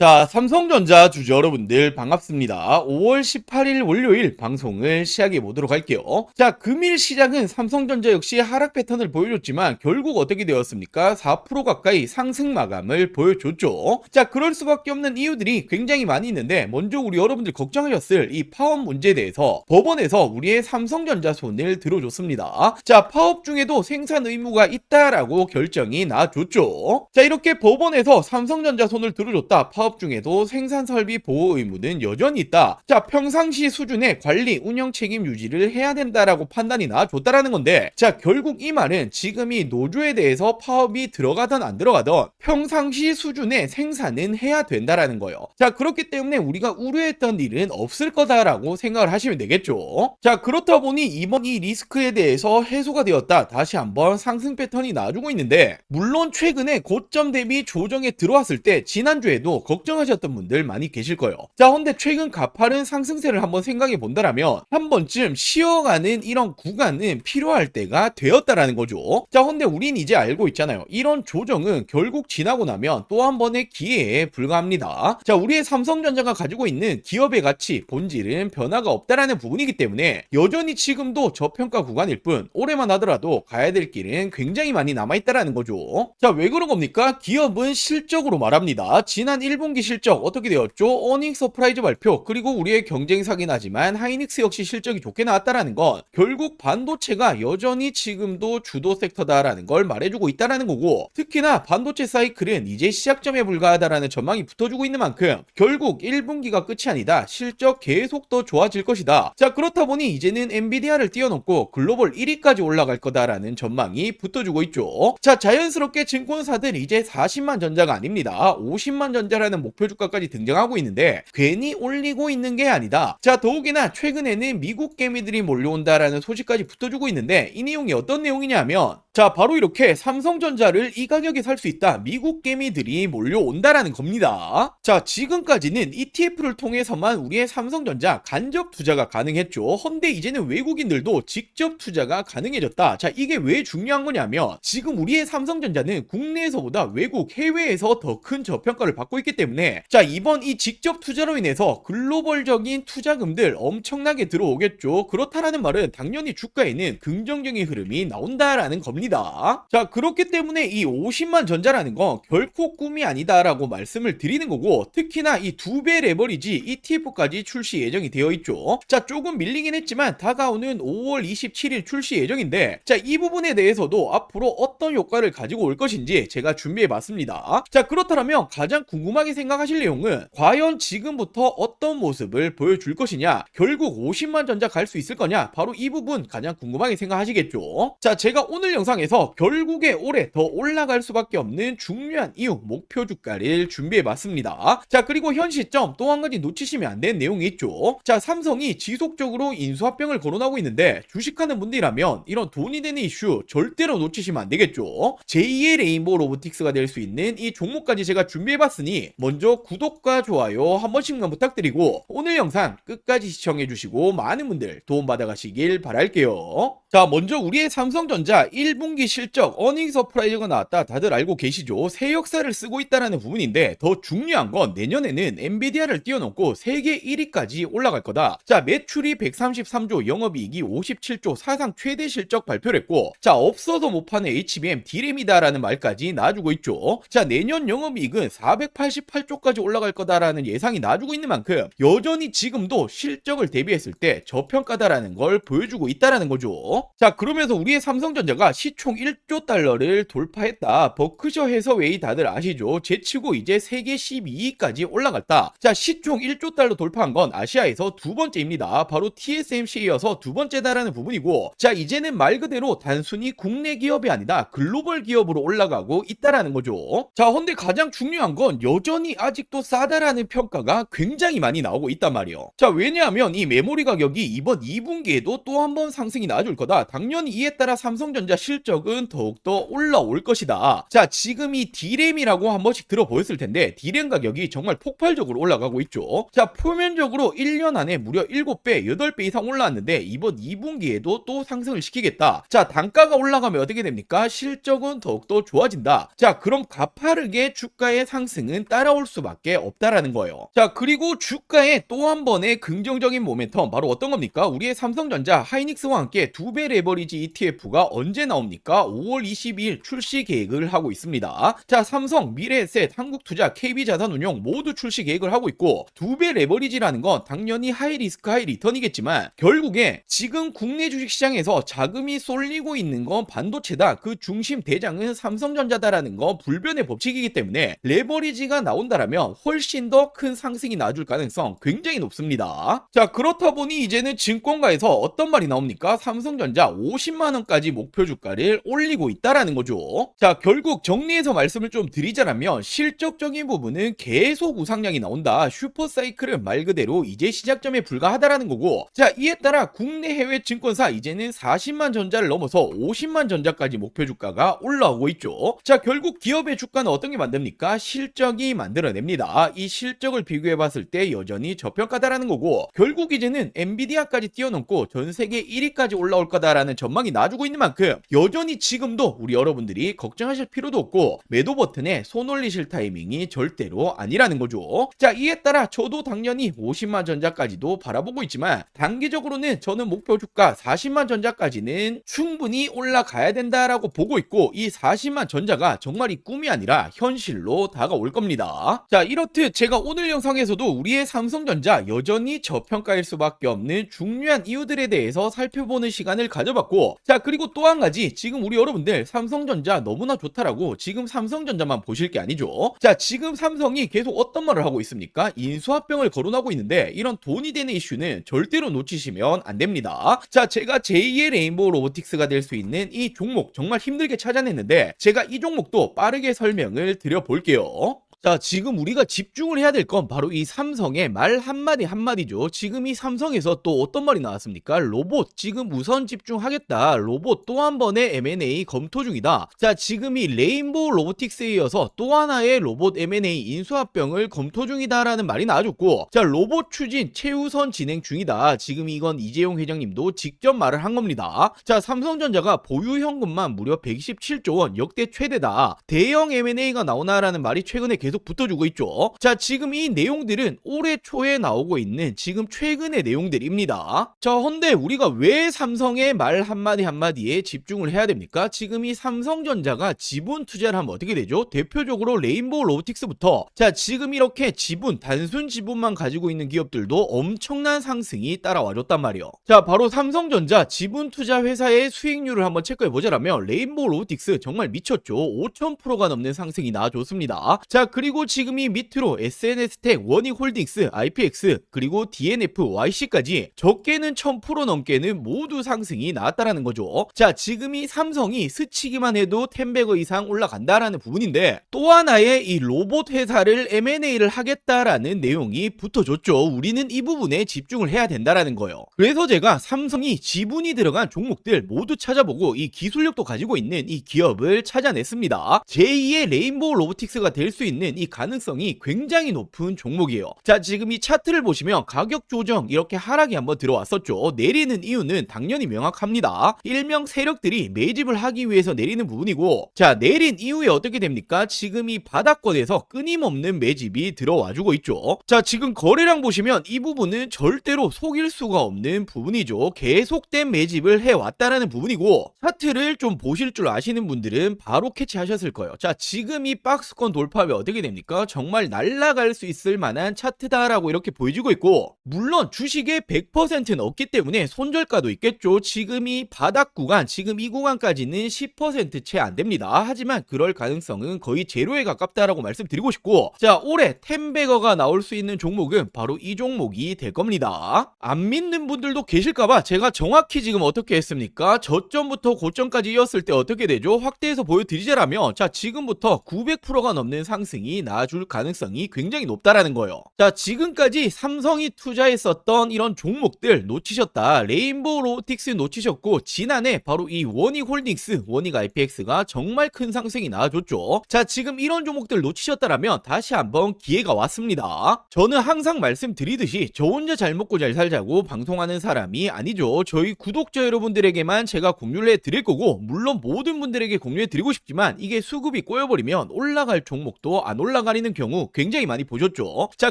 자, 삼성전자 주주 여러분들 반갑습니다. 5월 18일 월요일 방송을 시작해 보도록 할게요. 자, 금일 시장은 삼성전자 역시 하락 패턴을 보여줬지만 결국 어떻게 되었습니까? 4% 가까이 상승 마감을 보여줬죠. 자, 그럴 수밖에 없는 이유들이 굉장히 많이 있는데 먼저 우리 여러분들 걱정하셨을 이 파업 문제에 대해서 법원에서 우리의 삼성전자 손을 들어줬습니다. 자, 파업 중에도 생산 의무가 있다라고 결정이 나줬죠. 자, 이렇게 법원에서 삼성전자 손을 들어줬다. 파업 중에도 생산 설비 보호 의무는 여전히 있다. 자, 평상시 수준의 관리 운영 책임 유지를 해야 된다라고 판단이 나줬다라는 건데, 자, 결국 이 말은 지금 이 노조에 대해서 파업이 들어가든 안 들어가든 평상시 수준의 생산은 해야 된다라는 거예요. 자, 그렇기 때문에 우리가 우려했던 일은 없을 거다라고 생각을 하시면 되겠죠. 자, 그렇다 보니 이번 이 리스크에 대해서 해소가 되었다. 다시 한번 상승 패턴이 나와주고 있는데, 물론 최근에 고점 대비 조정에 들어왔을 때 지난주에도 걱정하셨던 분들 많이 계실 거예요. 자, 근데 최근 가파른 상승세를 한번 생각해 본다라면 한 번쯤 쉬어가는 이런 구간은 필요할 때가 되었다라는 거죠. 자, 근데 우린 이제 알고 있잖아요. 이런 조정은 결국 지나고 나면 또 한 번의 기회에 불과합니다. 자, 우리의 삼성전자가 가지고 있는 기업의 가치, 본질은 변화가 없다라는 부분이기 때문에 여전히 지금도 저평가 구간일 뿐 올해만 하더라도 가야 될 길은 굉장히 많이 남아있다라는 거죠. 자, 왜 그런 겁니까? 기업은 실적으로 말합니다. 지난 1분기 실적 어떻게 되었죠? 어닝 서프라이즈 발표, 그리고 우리의 경쟁사긴 하지만 하이닉스 역시 실적이 좋게 나왔다라는 건 결국 반도체가 여전히 지금도 주도 섹터다라는 걸 말해주고 있다라는 거고, 특히나 반도체 사이클은 이제 시작점에 불과하다라는 전망이 붙어주고 있는 만큼 결국 1분기가 끝이 아니다. 실적 계속 더 좋아질 것이다. 자, 그렇다 보니 이제는 엔비디아를 뛰어넘고 글로벌 1위까지 올라갈 거다라는 전망이 붙어주고 있죠. 자, 자연스럽게 증권사들 이제 40만 전자가 아닙니다. 50만 전자라는 목표 주가까지 등장하고 있는데 괜히 올리고 있는 게 아니다. 자, 더욱이나 최근에는 미국 개미들이 몰려온다라는 소식까지 붙어주고 있는데 이 내용이 어떤 내용이냐면, 자, 바로 이렇게 삼성전자를 이 가격에 살 수 있다. 미국 개미들이 몰려온다라는 겁니다. 자, 지금까지는 ETF를 통해서만 우리의 삼성전자 간접 투자가 가능했죠. 헌데 이제는 외국인들도 직접 투자가 가능해졌다. 자, 이게 왜 중요한 거냐면 지금 우리의 삼성전자는 국내에서보다 외국 해외에서 더 큰 저평가를 받고 있기 때문에, 자, 이번 이 직접 투자로 인해서 글로벌적인 투자금들 엄청나게 들어오겠죠. 그렇다라는 말은 당연히 주가에는 긍정적인 흐름이 나온다라는 겁니다. 자, 그렇기 때문에 이 50만 전자라는 건 결코 꿈이 아니다라고 말씀을 드리는 거고, 특히나 이 2배 레버리지 ETF까지 출시 예정이 되어 있죠. 자, 조금 밀리긴 했지만 다가오는 5월 27일 출시 예정인데, 자, 이 부분에 대해서도 앞으로 어떤 효과를 가지고 올 것인지 제가 준비해 봤습니다. 자, 그렇다면 가장 궁금하게 생각하실 내용은 과연 지금부터 어떤 모습을 보여줄 것이냐, 결국 50만 전자 갈 수 있을 거냐, 바로 이 부분 가장 궁금하게 생각하시겠죠. 자, 제가 오늘 영상에서 결국에 올해 더 올라갈 수밖에 없는 중요한 이유, 목표 주가를 준비해 봤습니다. 자, 그리고 현 시점 또 한 가지 놓치시면 안 되는 내용이 있죠. 자, 삼성이 지속적으로 인수합병을 거론하고 있는데 주식하는 분들이라면 이런 돈이 되는 이슈 절대로 놓치시면 안 되겠죠. 제2의 레인보우 로보틱스가 될 수 있는 이 종목까지 제가 준비해봤으니 먼저 구독과 좋아요 한 번씩만 부탁드리고 오늘 영상 끝까지 시청해주시고 많은 분들 도움받아 가시길 바랄게요. 자, 먼저 우리의 삼성전자 1분기 실적 어닝 서프라이즈가 나왔다. 다들 알고 계시죠? 새 역사를 쓰고 있다는 부분인데 더 중요한 건 내년에는 엔비디아를 뛰어넘고 세계 1위까지 올라갈 거다. 자, 매출이 133조, 영업이익이 57조, 사상 최대 실적 발표를 했고, 자, 없어도 못 파는 HBM D램이다라는 말까지 나와주고 있죠. 자, 내년 영업이익은 488조까지 올라갈 거다라는 예상이 나와주고 있는 만큼 여전히 지금도 실적을 대비했을 때 저평가다라는 걸 보여주고 있다라는 거죠. 자, 그러면서 우리의 삼성전자가 시총 1조 달러를 돌파했다. 버크셔 해서웨이 다들 아시죠? 제치고 이제 세계 12위까지 올라갔다. 자, 시총 1조 달러 돌파한 건 아시아에서 두 번째입니다. 바로 TSMC에 이어서 두 번째다라는 부분이고, 자, 이제는 말 그대로 단순히 국내 기업이 아니다. 글로벌 기업으로 올라가고 있다라는 거죠. 자, 근데 가장 중요한 건 여전히 아직도 싸다라는 평가가 굉장히 많이 나오고 있단 말이에요. 자, 왜냐하면 이 메모리 가격이 이번 2분기에도 또 한 번 상승이 나와줄 거다. 당연히 이에 따라 삼성전자 실적은 더욱더 올라올 것이다. 자, 지금 이 D램이라고 한 번씩 들어보였을 텐데 D램 가격이 정말 폭발적으로 올라가고 있죠. 자, 표면적으로 1년 안에 무려 7배, 8배 이상 올라왔는데 이번 2분기에도 또 상승을 시키겠다. 자, 단가가 올라가면 어떻게 됩니까? 실적은 더욱더 좋아진다. 자, 그럼 가파르게 주가의 상승은 따라 따라올 수밖에 없다라는 거예요. 자, 그리고 주가의 또 한 번의 긍정적인 모멘텀 바로 어떤 겁니까? 우리의 삼성전자 하이닉스와 함께 2배 레버리지 ETF가 언제 나옵니까? 5월 22일 출시 계획을 하고 있습니다. 자, 삼성, 미래에셋, 한국투자, KB자산운용 모두 출시 계획을 하고 있고 2배 레버리지라는 건 당연히 하이리스크 하이리턴이겠지만 결국에 지금 국내 주식시장에서 자금이 쏠리고 있는 건 반도체다. 그 중심 대장은 삼성전자다라는 건 불변의 법칙이기 때문에 레버리지가 나온다라면 훨씬 더 큰 상승이 나줄 가능성 굉장히 높습니다. 자, 그렇다 보니 이제는 증권가에서 어떤 말이 나옵니까? 삼성전자 50만원까지 목표 주가를 올리고 있다라는 거죠. 자, 결국 정리해서 말씀을 좀 드리자면 실적적인 부분은 계속 우상향이 나온다. 슈퍼사이클은 말 그대로 이제 시작점에 불과하다라는 거고, 자, 이에 따라 국내 해외 증권사 이제는 40만 전자를 넘어서 50만 전자까지 목표 주가가 올라오고 있죠. 자, 결국 기업의 주가는 어떤 게 만듭니까? 실적이 만들어냅니다. 이 실적을 비교해 봤을 때 여전히 저평가다라는 거고, 결국 이제는 엔비디아까지 뛰어넘고 전 세계 1위까지 올라올 거다라는 전망이 나주고 있는 만큼 여전히 지금도 우리 여러분들이 걱정하실 필요도 없고 매도 버튼에 손 올리실 타이밍이 절대로 아니라는 거죠. 자, 이에 따라 저도 당연히 50만 전자까지도 바라보고 있지만 단기적으로는 저는 목표 주가 40만 전자까지는 충분히 올라가야 된다라고 보고 있고, 이 40만 전자가 정말 이 꿈이 아니라 현실로 다가올 겁니다. 자, 이렇듯 제가 오늘 영상에서도 우리의 삼성전자 여전히 저평가일 수밖에 없는 중요한 이유들에 대해서 살펴보는 시간을 가져봤고, 자, 그리고 또 한 가지, 지금 우리 여러분들 삼성전자 너무나 좋다라고 지금 삼성전자만 보실 게 아니죠. 자, 지금 삼성이 계속 어떤 말을 하고 있습니까? 인수합병을 거론하고 있는데 이런 돈이 되는 이슈는 절대로 놓치시면 안 됩니다. 자, 제가 제2의 레인보우 로보틱스가 될 수 있는 이 종목 정말 힘들게 찾아냈는데 제가 이 종목도 빠르게 설명을 드려볼게요. 자, 지금 우리가 집중을 해야 될 건 바로 이 삼성의 말 한마디 한마디죠. 지금 이 삼성에서 또 어떤 말이 나왔습니까? 로봇 지금 우선 집중하겠다. 로봇 또 한 번의 M&A 검토 중이다. 자, 지금 이 레인보우 로보틱스에 이어서 또 하나의 로봇 M&A 인수합병을 검토 중이다라는 말이 나와줬고, 자, 로봇 추진 최우선 진행 중이다. 지금 이건 이재용 회장님도 직접 말을 한 겁니다. 자, 삼성전자가 보유 현금만 무려 127조 원 역대 최대다. 대형 M&A가 나오나라는 말이 최근에 계속 붙어주고 있죠. 자, 지금 이 내용들은 올해 초에 나오고 있는 지금 최근의 내용들입니다. 자, 헌데 우리가 왜 삼성의 말 한마디 한마디에 집중을 해야 됩니까? 지금 이 삼성전자가 지분 투자를 하면 어떻게 되죠? 대표적으로 레인보우 로보틱스부터, 자, 지금 이렇게 지분, 단순 지분만 가지고 있는 기업들도 엄청난 상승이 따라와줬단 말이에요. 자, 바로 삼성전자 지분 투자 회사의 수익률을 한번 체크해 보자라면 레인보우 로보틱스 정말 미쳤죠. 5000%가 넘는 상승이 나와줬습니다. 자, 그리고 지금 이 밑으로 SNS텍, 원익홀딩스, IPX, 그리고 DNF, YC까지 적게는 1000% 넘게는 모두 상승이 나왔다라는 거죠. 자, 지금 이 삼성이 스치기만 해도 10배거 이상 올라간다라는 부분인데 또 하나의 이 로봇 회사를 M&A를 하겠다라는 내용이 붙어줬죠. 우리는 이 부분에 집중을 해야 된다라는 거예요. 그래서 제가 삼성이 지분이 들어간 종목들 모두 찾아보고 이 기술력도 가지고 있는 이 기업을 찾아냈습니다. 제2의 레인보우 로보틱스가 될 수 있는 이 가능성이 굉장히 높은 종목이에요. 자, 지금 이 차트를 보시면 가격 조정 이렇게 하락이 한번 들어왔었죠. 내리는 이유는 당연히 명확합니다. 일명 세력들이 매집을 하기 위해서 내리는 부분이고, 자, 내린 이후에 어떻게 됩니까? 지금 이 바닥권에서 끊임없는 매집이 들어와주고 있죠. 자, 지금 거래량 보시면 이 부분은 절대로 속일 수가 없는 부분이죠. 계속된 매집을 해왔다라는 부분이고, 차트를 좀 보실 줄 아시는 분들은 바로 캐치하셨을 거예요. 자, 지금 이 박스권 돌파하면 어떻게 됩니까? 정말 날아갈 수 있을 만한 차트다라고 이렇게 보여지고 있고, 물론 주식의 100%는 없기 때문에 손절가도 있겠죠. 지금 이 바닥 구간, 지금 이 구간까지는 10% 채 안 됩니다. 하지만 그럴 가능성은 거의 제로에 가깝다라고 말씀드리고 싶고, 자, 올해 10배거가 나올 수 있는 종목은 바로 이 종목이 될 겁니다. 안 믿는 분들도 계실까봐 제가 정확히 지금 어떻게 했습니까? 저점부터 고점까지 이었을 때 어떻게 되죠? 확대해서 보여드리자라면, 자, 지금부터 900%가 넘는 상승이 나아줄 가능성이 굉장히 높다라는 거예요. 자, 지금까지 삼성이 투자했었던 이런 종목들 놓치셨다. 레인보우 로보틱스 놓치셨고, 지난해 바로 이 원익홀딩스, 원익 IPX가 정말 큰 상승이 나와줬죠. 자, 지금 이런 종목들 놓치셨다라면 다시 한번 기회가 왔습니다. 저는 항상 말씀드리듯이 저 혼자 잘 먹고 잘 살자고 방송하는 사람이 아니죠. 저희 구독자 여러분들에게만 제가 공유를 해드릴 거고, 물론 모든 분들에게 공유해드리고 싶지만 이게 수급이 꼬여버리면 올라갈 종목도 안 올라가리는 경우 굉장히 많이 보셨죠. 자,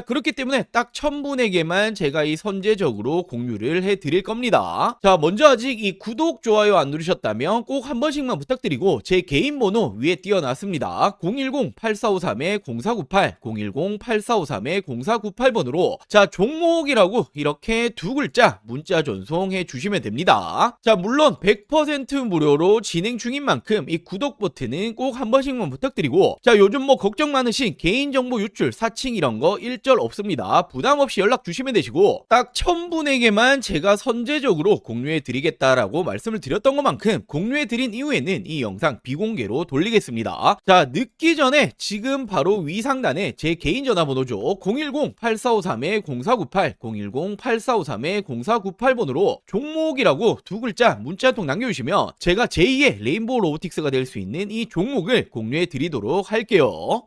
그렇기 때문에 딱 1000분에게만 제가 이 선제적으로 공유를 해드릴 겁니다. 자, 먼저 아직 이 구독, 좋아요 안 누르셨다면 꼭 한 번씩만 부탁드리고 제 개인 번호 위에 띄워놨습니다. 010-8453-0498 010-8453-0498번으로 자, 종목이라고 이렇게 두 글자 문자 전송해 주시면 됩니다. 자, 물론 100% 무료로 진행 중인 만큼 이 구독 버튼은 꼭 한 번씩만 부탁드리고, 자, 요즘 뭐 걱정 많으신 개인정보 유출, 사칭 이런 거 일절 없습니다. 부담 없이 연락 주시면 되시고, 딱 1000분에게만 제가 선제적으로 공유해 드리겠다라고 말씀을 드렸던 것만큼 공유해 드린 이후에는 이 영상 비공개로 돌리겠습니다. 자, 늦기 전에 지금 바로 위 상단에 제 개인 전화번호죠. 010-8453-0498 010-8453-0498번으로 종목이라고 두 글자 문자 한 통 남겨주시면 제가 제2의 레인보우 로보틱스가 될 수 있는 이 종목을 공유해 드리도록 할게요.